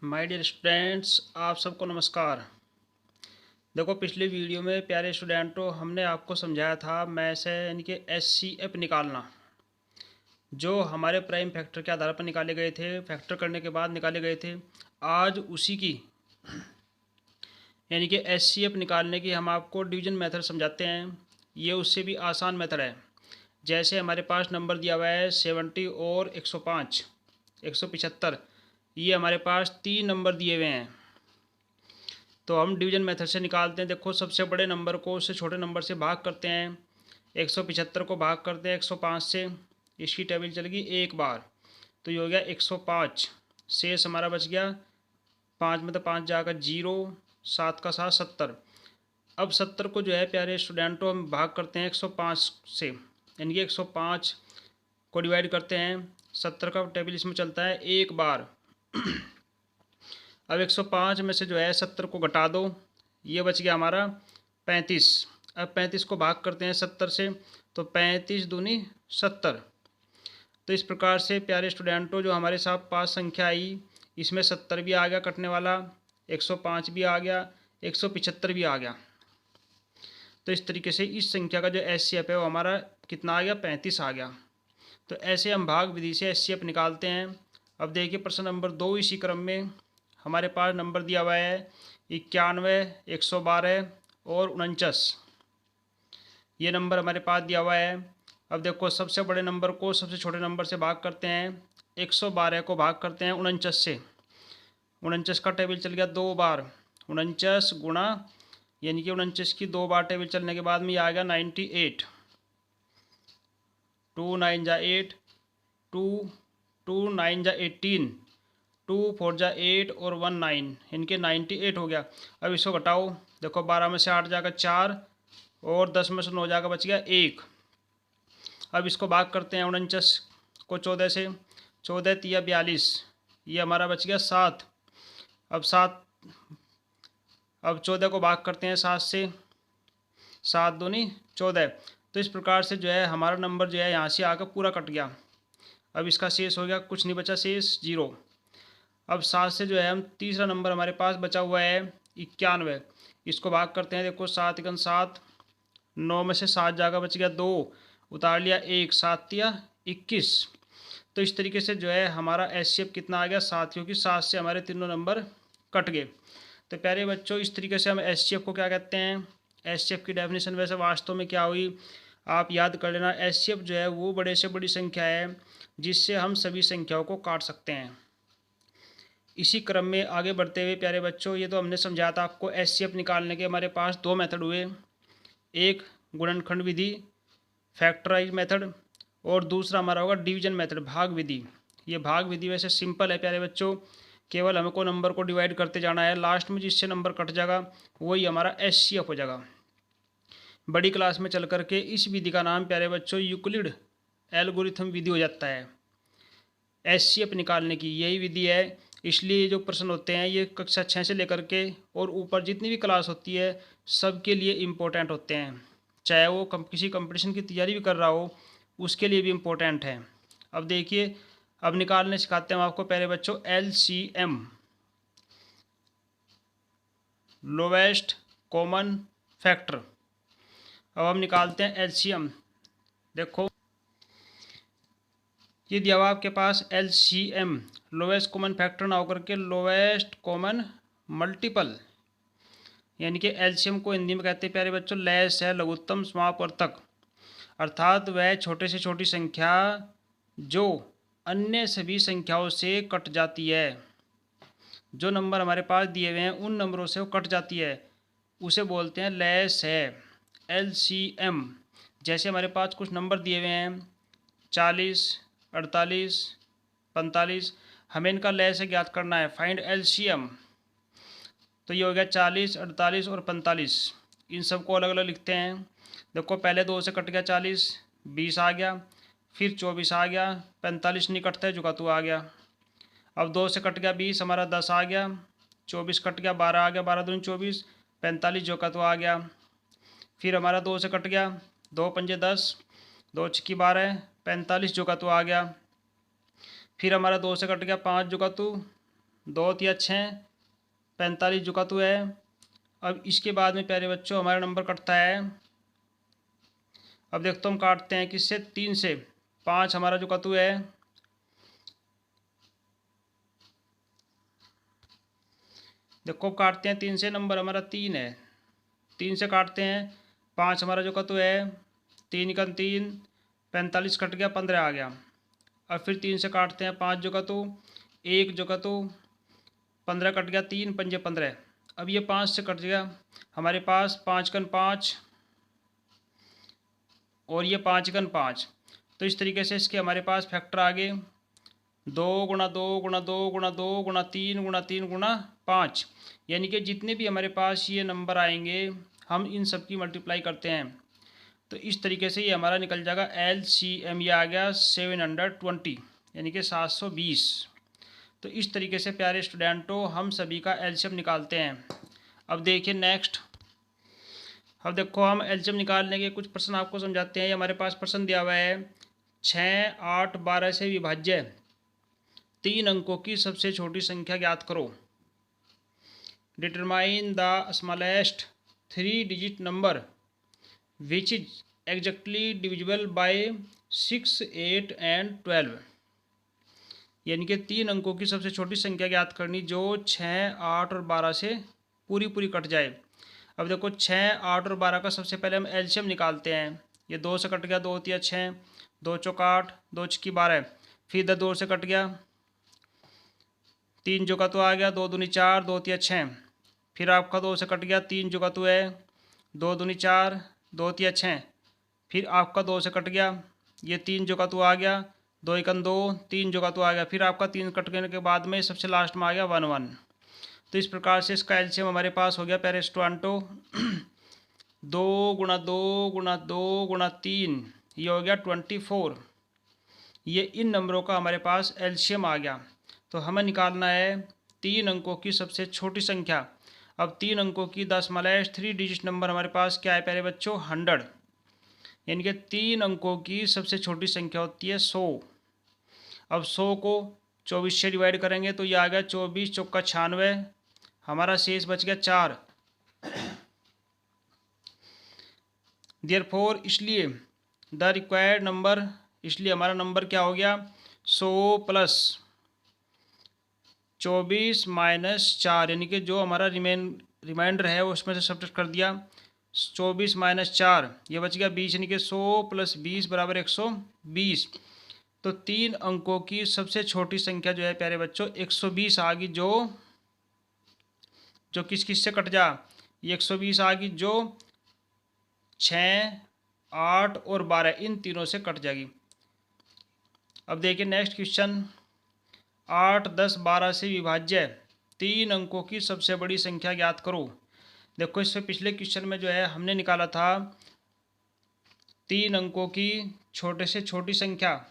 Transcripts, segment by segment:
My dear students, आप सबको नमस्कार। देखो, पिछले वीडियो में प्यारे स्टूडेंटों हमने आपको समझाया था मैथ से यानी कि एचसीएफ निकालना, जो हमारे प्राइम फैक्टर के आधार पर निकाले गए थे, फैक्टर करने के बाद निकाले गए थे। आज उसी की यानी कि एचसीएफ निकालने की हम आपको डिवीजन मेथड समझाते हैं। ये उससे भी आसान मेथड है। जैसे हमारे पास नंबर दिया हुआ है 70 और 105, 175। ये हमारे पास 3 नंबर दिए हुए हैं, तो हम डिवीजन मेथड से निकालते हैं। देखो, सबसे बड़े नंबर को उससे छोटे नंबर से भाग करते हैं। 175 को भाग करते हैं 105 से, इसकी टेबल चलेगी एक बार, तो ये हो गया 105। शेष हमारा बच गया 5 में, तो 5 जाकर 0, 7 का 7 70। अब 70 को जो है प्यारे स्टूडेंटों हम भाग करते हैं 105 से, यानी कि 105 को डिवाइड करते हैं। 70 का टेबल इसमें चलता है एक बार। अब 105 में से जो है 70 को घटा दो, ये बच गया हमारा 35। अब 35 को भाग करते हैं 70 से, तो 35 दूनी 70। तो इस प्रकार से प्यारे स्टूडेंटों जो हमारे साथ पास संख्या आई, इसमें 70 भी आ गया कटने वाला, 105 भी आ गया, 175 भी आ गया। तो इस तरीके से इस संख्या का जो एचसीएफ है वो हमारा कितना आ गया, 35 आ गया। तो ऐसे हम भाग विधि से एचसीएफ निकालते हैं। अब देखिए प्रश्न नंबर 2 इसी क्रम में हमारे पास नंबर दिया हुआ है 91, 112 और 49। ये नंबर हमारे पास दिया हुआ है। अब देखो, सबसे बड़े नंबर को सबसे छोटे नंबर से भाग करते हैं। 112 को भाग करते हैं 49 से, 49 का टेबल चल गया 2 बार। 49 गुणा, यानी कि 49 की 2 बार टेबल चलने के बाद में ये आ गया 98। 2 9 जा 8, 2 2 9 जा 18, 2 4 जा 8 और 1 9, इनके 98 हो गया। अब इसको घटाओ, देखो 12 में से 8 जाएगा 4 और 10 में से 9 जाएगा बच गया 1। अब इसको भाग करते हैं 49 को 14 से, 14 तिया 42, ये हमारा बच गया 7। अब 14 को भाग करते हैं 7 से, 7 दूनी 14। तो इस प्रकार से जो है हमारा नंबर जो है यहाँ से आकर पूरा कट गया। अब इसका शेष हो गया, कुछ नहीं बचा, शेष 0। अब 7 से जो है हम तीसरा नंबर हमारे पास बचा हुआ है 91, इसको भाग करते हैं। देखो 7 एकन 7, 9 में से 7 जाएगा बच गया 2, उतार लिया 1, 7 तिया 21। तो इस तरीके से जो है हमारा एचसीएफ कितना आ गया 7, क्योंकि 7 से हमारे तीनों नंबर कट गए। तो प्यारे बच्चों, इस तरीके से हम एचसीएफ को क्या कहते हैं, एचसीएफ की डेफिनेशन वैसे वास्तव में क्या हुई आप याद कर लेना। एचसीएफ जो है वो बड़े से बड़ी संख्या है जिससे हम सभी संख्याओं को काट सकते हैं। इसी क्रम में आगे बढ़ते हुए प्यारे बच्चों, ये तो हमने समझाया था आपको एचसीएफ निकालने के हमारे पास 2 मेथड हुए, एक गुणनखंड विधि फैक्टराइज मेथड, और दूसरा हमारा होगा डिवीजन मेथड भाग विधि। ये भाग विधि वैसे सिंपल है प्यारे बच्चों, केवल हमको नंबर को डिवाइड करते जाना है, लास्ट में जिससे नंबर कट जाएगा वही हमारा एचसीएफ हो जाएगा। बड़ी क्लास में चल करके इस विधि का नाम प्यारे बच्चों यूक्लिड एल्गोरिथम विधि हो जाता है। एचसीएफ निकालने की यही विधि है, इसलिए जो प्रश्न होते हैं ये कक्षा 6 से लेकर के और ऊपर जितनी भी क्लास होती है सबके लिए इम्पोर्टेंट होते हैं। चाहे वो किसी कंपटीशन की तैयारी भी कर रहा हो उसके लिए भी इम्पोर्टेंट है। अब देखिए, अब निकालने सिखाते हैं हम आपको पहले बच्चों एलसीएम, लोवेस्ट कॉमन फैक्टर। अब हम निकालते हैं एलसीएम। देखो, ये दिया हुआ आपके पास एलसीएम, लोवेस्ट कॉमन फैक्टर ना होकर के लोवेस्ट कॉमन मल्टीपल, यानी कि एलसीएम को हिंदी में कहते हैं प्यारे बच्चों लेस है लघुत्तम समापवर्तक, अर्थात वह छोटे से छोटी संख्या जो अन्य सभी संख्याओं से कट जाती है। जो नंबर हमारे पास दिए हुए हैं उन नंबरों से वो कट जाती है, उसे बोलते हैं लेस है एलसीएम। जैसे हमारे पास कुछ नंबर दिए हुए हैं 40, 48, 45, हमें इनका लेस ज्ञात करना है, फाइंड एलसीएम। तो ये हो गया 40, 48 और 45, इन सबको अलग अलग लिखते हैं। देखो, पहले 2 से कट गया 40, 20 आ गया, फिर 24 आ गया, 45 नहीं कटता है जुगातू आ गया। अब 2 से कट गया 20, हमारा 10 आ गया, 24 कट गया 12 आ गया, 12 दूनी 24, 45 जुगातू आ गया। फिर हमारा 2 से कट गया 2 पंजे 10, 2 छिक्की 12, 45 जुगातू आ गया। फिर हमारा 2 से कट गया 5 जुगातू 2 तिया 6, 45 जो का तो है। अब इसके बाद में प्यारे बच्चों हमारा नंबर कटता है। अब देखते हम काटते हैं किससे, 3 से। 5 हमारा जो का तो है, देखो काटते हैं 3 से, नंबर हमारा 3 है। 3 से काटते हैं, 5 हमारा जो का तो है, 3 का 3, 45 कट गया, 15 आ गया। अब फिर 3 से काटते हैं, 5 जो का तो, 1 जो का तो, 15 कट गया, 3 पंजे 15। अब ये 5 से कट गया हमारे पास, 5 कन 5 और ये 5 कन 5। तो इस तरीके से इसके हमारे पास फैक्टर आ गए, 2 गुणा 2 गुणा 2 गुणा 2 गुणा 3 गुणा 3 गुणा 5। यानी कि जितने भी हमारे पास ये नंबर आएंगे हम इन सब की मल्टीप्लाई करते हैं। तो इस तरीके से ये हमारा निकल जाएगा LCM, ये आ गया 720, यानी कि 720। तो इस तरीके से प्यारे स्टूडेंटों हम सभी का LCM निकालते हैं। अब देखिए नेक्स्ट, अब देखो हम LCM निकालने के कुछ प्रश्न आपको समझाते हैं। ये हमारे पास प्रश्न दिया हुआ है, 6, 8, 12 से विभाज्य 3 अंकों की सबसे छोटी संख्या ज्ञात करो। Determine the smallest 3 digit number which is exactly divisible by 6, 8 and 12। यानी कि 3 अंकों की सबसे छोटी संख्या ज्ञात करनी जो 6, 8 और 12 से पूरी कट जाए। अब देखो 6, 8 और 12 का सबसे पहले हम LCM निकालते हैं। ये 2 से कट गया, 2 तिया 6, 2 चौका 8, 2 छक्की 12। फिर इधर 2 से कट गया, 3 जो का तो आ गया, 2 दूनी 4, 2 तिया 6। फिर आपका 2 से कट गया, 3 जो का तो है, 2 दूनी 4, 2 तिया 6। फिर आपका 2 से कट गया, ये 3 जो का तो आ गया, 2 एकन 2, 3 जो का तो आ गया। फिर आपका 3 कट गने के बाद में सबसे लास्ट में आ गया 1, 1। तो इस प्रकार से इसका LCM हमारे पास हो गया प्यारे स्टूडेंटों 2 गुणा 2 गुणा 2 गुणा 3, ये हो गया 24। ये इन नंबरों का हमारे पास LCM आ गया। तो हमें निकालना है 3 अंकों की सबसे छोटी संख्या। अब 3 अंकों की 3 डिजिट नंबर हमारे पास क्या है प्यारे बच्चों, 100। यानी कि 3 अंकों की सबसे छोटी संख्या होती है 100। अब 100 को 24 से डिवाइड करेंगे तो ये आ गया 24 चौका 96, हमारा शेष बच गया 4। देयरफॉर, इसलिए द रिक्वायर्ड नंबर, इसलिए हमारा नंबर क्या हो गया, 100 प्लस 24 माइनस 4, यानी कि जो हमारा रिमाइंडर है उसमें से सब्ट्रैक्ट कर दिया। 24 माइनस 4, ये बच गया 20, यानी कि 100 प्लस 20 बराबर 120। तो 3 अंकों की सबसे छोटी संख्या जो है प्यारे बच्चों 120 आ गई, जो किस किस से कट जा, ये 120 आ गई जो 6, 8 और 12 इन तीनों से कट जाएगी। अब देखिए नेक्स्ट क्वेश्चन, 8, 10, 12 से विभाज्य 3 अंकों की सबसे बड़ी संख्या ज्ञात करो। देखो इससे पिछले क्वेश्चन में जो है हमने निकाला था 3 अंकों की छोटे से छोटी संख्या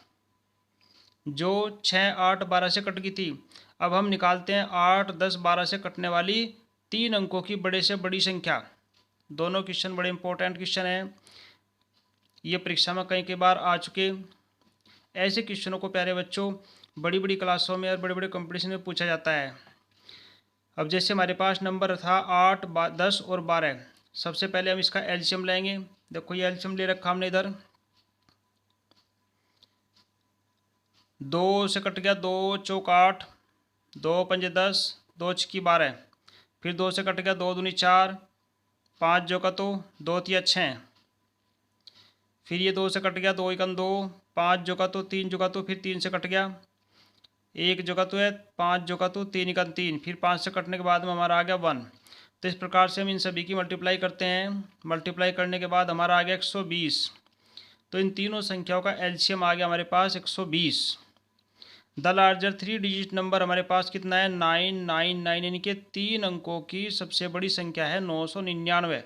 जो 6, 8, 12 से कट गई थी। अब हम निकालते हैं 8, 10, 12 से कटने वाली 3 अंकों की बड़े से बड़ी संख्या। दोनों क्वेश्चन बड़े इंपॉर्टेंट क्वेश्चन हैं, ये परीक्षा में कई बार आ चुके। ऐसे क्वेश्चनों को प्यारे बच्चों बड़ी बड़ी क्लासों में और बड़े बड़े कंपटीशन में पूछा जाता है। अब जैसे हमारे पास नंबर था 8, 10 और 12, सबसे पहले हम इसका LCM लेंगे। देखो ये LCM ले रखा हमने इधर, 2 से कट गया, 2 चौक 8, 2 पंजे 10, 2 छक्की 12। फिर 2 से कट गया, 2 दूनी 4, 5 जो का तो, 2 तिया 6। फिर ये 2 से कट गया, 2 एकन 2, 5 जो का तो, 3 जो का तो, फिर 3 से कट गया, 1 जो का तो है, 5 जो का तो, 3 एकन 3। फिर 5 से कटने के बाद में हमारा आ गया 1। तो इस प्रकार से हम इन सभी की मल्टीप्लाई करते हैं। मल्टीप्लाई करने के बाद हमारा आ गया 120। तो इन तीनों संख्याओं का LCM आ गया हमारे पास 120। द लार्जर 3 डिजिट नंबर हमारे पास कितना है, 999, यानी कि 3 अंकों की सबसे बड़ी संख्या है 999।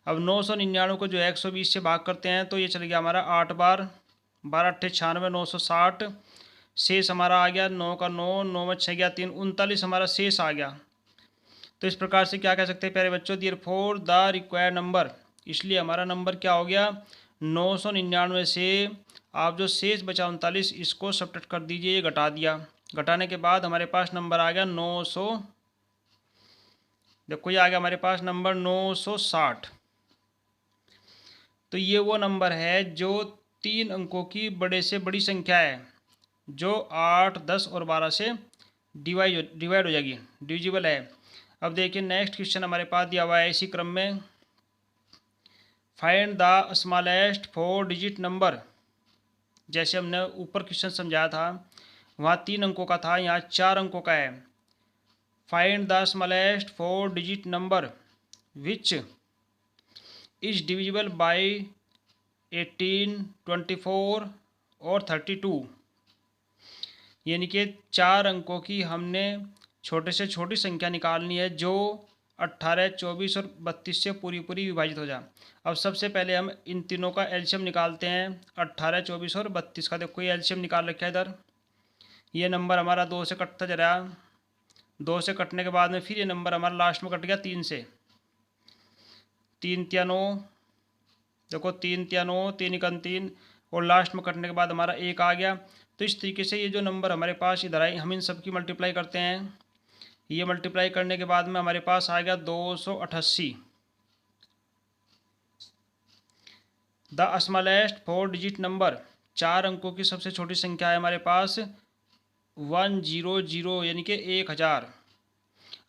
अब 999 को जो है 120 से भाग करते हैं तो ये चल गया हमारा 8 बार, 12 अट्ठे 96, 960। शेष हमारा आ गया 9 का 9, 9 में 6 गया 3, 39 हमारा शेष आ गया। तो इस प्रकार से क्या कह सकते हैं प्यारे बच्चों, देयरफॉर द रिक्वायर्ड नंबर, इसलिए हमारा नंबर क्या हो गया 999 से आप जो शेष बचा 39 इसको सब्ट्रैक्ट कर दीजिए, ये घटा दिया। घटाने के बाद हमारे पास नंबर आ गया 900। देखो ये आ गया हमारे पास नंबर 960। तो ये वो नंबर है जो 3 अंकों की बड़े से बड़ी संख्या है, जो 8, 10 और 12 से डिवाइड हो जाएगी, डिविजिबल है। अब देखिए नेक्स्ट क्वेश्चन हमारे पास दिया हुआ है इसी क्रम में, find the smallest 4 digit number. जैसे हमने ऊपर क्वेश्चन समझाया था, वहाँ 3 अंकों का था, यहाँ 4 अंकों का है। Find the smallest 4 digit number which is divisible by 18, 24 और 32। यानी कि 4 अंकों की हमने छोटे से छोटी संख्या निकालनी है जो 18, 24 और 32 से पूरी विभाजित हो जाए। अब सबसे पहले हम इन तीनों का एलसीएम निकालते हैं, 18, 24 और 32 का। देखो ये एलसीएम निकाल रखा है इधर। ये नंबर हमारा 2 से कटता जा रहा है, 2 से कटने के बाद में फिर ये नंबर हमारा लास्ट में कट गया 3 से। 3 तिया 9, देखो 3 तिया 9, 3 एकम 3, और लास्ट में कटने के बाद हमारा 1 आ गया। तो इस तरीके से ये जो नंबर हमारे पास इधर आए, हम इन सब की मल्टीप्लाई करते हैं। ये मल्टीप्लाई करने के बाद में हमारे पास आ गया 288। द स्मॉलेस्ट 4 डिजिट नंबर, 4 अंकों की सबसे छोटी संख्या है हमारे पास 100, यानी कि 1000।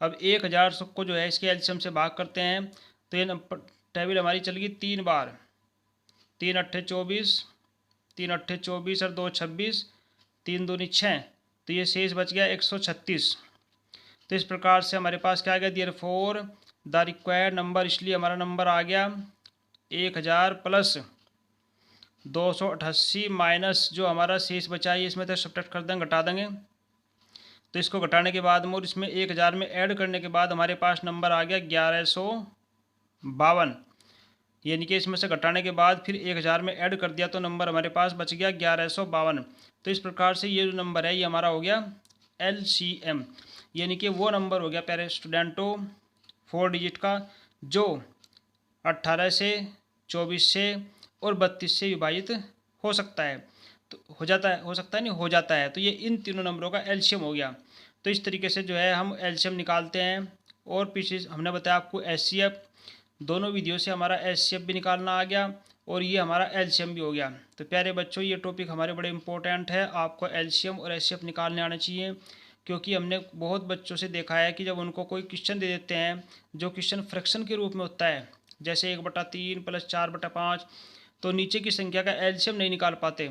अब 1000 सबको जो है इसके एलसीएम से भाग करते हैं, तो ये टेबल हमारी चलेगी 3 बार। 3 अट्ठे 24, 3 अट्ठे 24 और 2 26, 3 दूनी 6, तो ये शेष बच गया 136। तो इस प्रकार से हमारे पास क्या आ गया, there for the required number, इसलिए हमारा नंबर आ गया 1000 प्लस 288 माइनस जो हमारा शेष बचा है, इसमें तो सब्ट्रैक्ट कर देंगे, घटा देंगे। तो इसको घटाने के बाद में और इसमें 1000 में ऐड करने के बाद हमारे पास नंबर आ गया 1152। यानी कि इसमें से घटाने के बाद फिर 1000 में ऐड कर दिया तो नंबर हमारे पास बच गया 1152। तो इस प्रकार से ये जो नंबर है ये हमारा हो गया LCM, यानी कि वो नंबर हो गया प्यारे स्टूडेंटों 4 डिजिट का जो 18 से, 24 से और 32 से विभाजित हो सकता है। तो हो जाता है, हो सकता है नहीं, हो जाता है। तो ये इन तीनों नंबरों का एलसीएम हो गया। तो इस तरीके से जो है हम एलसीएम निकालते हैं। और पीछे हमने बताया आपको एचसीएफ, दोनों विधियों से हमारा एचसीएफ भी निकालना आ गया और ये हमारा एलसीएम भी हो गया। तो प्यारे बच्चों ये टॉपिक हमारे बड़े इंपॉर्टेंट है, आपको एलसीएम और एचसीएफ निकालने आना चाहिए। क्योंकि हमने बहुत बच्चों से देखा है कि जब उनको कोई क्वेश्चन दे देते हैं जो क्वेश्चन फ्रैक्शन के रूप में होता है, जैसे 1/3 प्लस 4/5, तो नीचे की संख्या का एलसीएम नहीं निकाल पाते।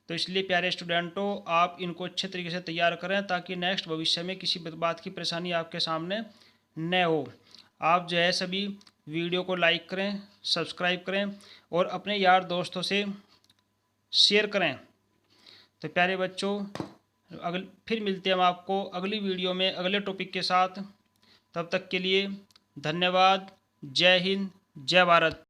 तो इसलिए प्यारे स्टूडेंटों आप इनको अच्छे तरीके से तैयार करें ताकि नेक्स्ट भविष्य में किसी बात की परेशानी आपके सामने न हो। आप जो है सभी वीडियो को लाइक करें, सब्सक्राइब करें और अपने यार दोस्तों से शेयर करें। तो प्यारे बच्चों फिर मिलते हैं हम आपको अगली वीडियो में अगले टॉपिक के साथ। तब तक के लिए धन्यवाद। जय हिंद, जय भारत।